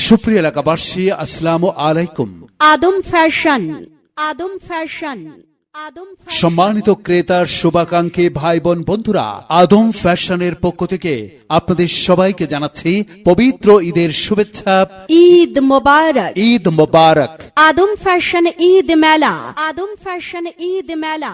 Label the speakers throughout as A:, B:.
A: সুপ্রিয় এলাকাবাসী, আসসালামু আলাইকুম।
B: আদম ফ্যাশন, আদম ফ্যাশন, আদম ফ্যাশন।
A: সম্মানিত ক্রেতার শুভাকাঙ্ক্ষী ভাই বোন বন্ধুরা, আদম ফ্যাশনের পক্ষ থেকে আপনাদের সবাইকে জানাচ্ছি পবিত্র ঈদের শুভেচ্ছা।
B: ঈদ মোবারক,
A: ঈদ মোবারক।
B: আদম ফ্যাশন ঈদ মেলা, আদম ফ্যাশন ঈদ মেলা,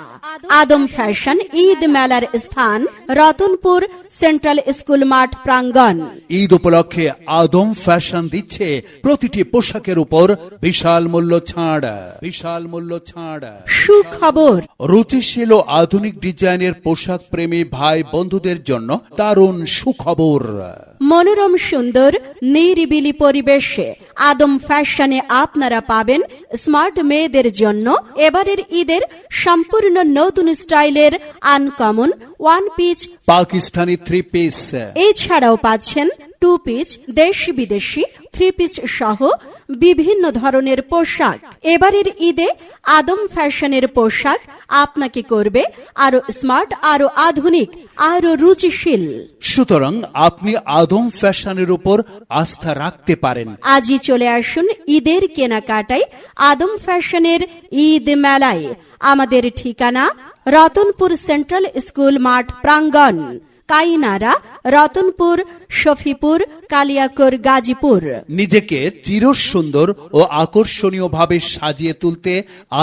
B: আদম ফ্যাশন ঈদ মেলার স্থান রতনপুর সেন্ট্রাল স্কুল মাঠ প্রাঙ্গণ।
A: ঈদ উপলক্ষে আদম ফ্যাশন দিচ্ছে প্রতিটি পোশাকের উপর বিশাল মূল্য ছাড়, বিশাল মূল্য ছাড়।
B: সুখবর,
A: রুচিশীল ও আধুনিক ডিজাইনের পোশাক প্রেমী ভাই বন্ধুদের জন্য দারুণ সুখবর।
B: মনোরম সুন্দর নিরিবিলি পরিবেশে আদম ফ্যাশনে আপনারা পাবেন স্মার্ট মেয়েদের জন্য এবারের ঈদের সম্পূর্ণ নতুন স্টাইলের uncommon one piece,
A: Pakistani three piece,
B: এছাড়াও পাচ্ছেন টু পিচ, দেশি বিদেশি থ্রি পিচ সহ বিভিন্ন ধরনের পোশাক। এবারের ঈদে আদম ফ্যাশনের পোশাক আপনাকে করবে আরো স্মার্ট, আরো আধুনিক, আরো রুচিশীল।
A: সুতরাং আপনি আদম ফ্যাশনের উপর আস্থা রাখতে পারেন।
B: আজই চলে আসুন ঈদের কেনাকাটায় আদম ফ্যাশনের ঈদ মেলায়। আমাদের ঠিকানা রতনপুর সেন্ট্রাল স্কুল মাঠ প্রাঙ্গণ, কাইনারা, রতনপুর, শফিপুর, কালিয়াকৈর, গাজীপুর।
A: নিজেকে চির সুন্দর ও আকর্ষণীয় ভাবে সাজিয়ে তুলতে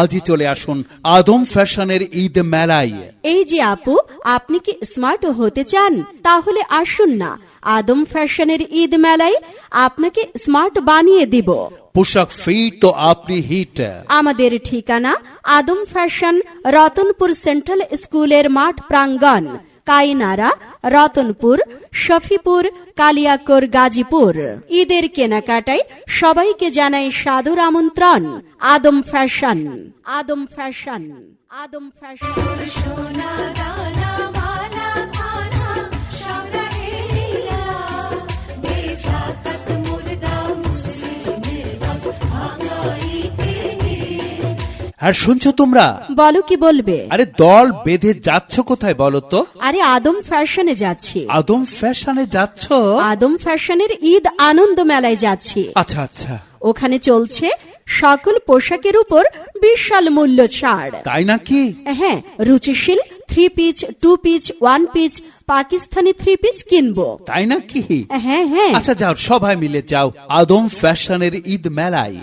A: আজই চলে আসুন আদম ফ্যাশনের ঈদ মেলায়।
B: এই যে আপু, আপনি কি স্মার্ট হতে চান? তাহলে আসুন না আদম ফ্যাশনের ঈদ মেলায়, আপনাকে স্মার্ট বানিয়ে দিব।
A: পোশাক ফিট তো আপনি হিট।
B: আমাদের ঠিকানা আদম ফ্যাশন, রতনপুর সেন্ট্রাল স্কুলের মাঠ প্রাঙ্গণ, কাইনারা, রতনপুর, শফিপুর, কালিয়াকৈর, গাজীপুর। ঈদের কেনাকাটায় সবাইকে জানাই সাদর আমন্ত্রণ। আদম ফ্যাশন, আদম ফ্যাশন, আদম ফ্যাশন।
A: হ্যাঁ, শুনছো তোমরা?
B: বলো, কি বলবে?
A: আরে দল বেঁধে যাচ্ছ কোথায় বলো তো?
B: আরে আদম ফ্যাশনে যাচ্ছি।
A: আদম ফ্যাশনে যাচ্ছ?
B: আদম ফ্যাশনের ঈদ আনন্দ মেলায় যাচ্ছি।
A: আচ্ছা আচ্ছা,
B: ওখানে চলছে সকল পোশাকের উপর বিশাল মূল্য ছাড়।
A: তাই নাকি?
B: হ্যাঁ, রুচিশীল three piece, two piece, one piece, Pakistani three piece কিনবো।
A: তাই নাকি?
B: হ্যাঁ হ্যাঁ।
A: আচ্ছা যাও, সবাই মিলে যাও আদম ফ্যাশনের ঈদ মেলায়।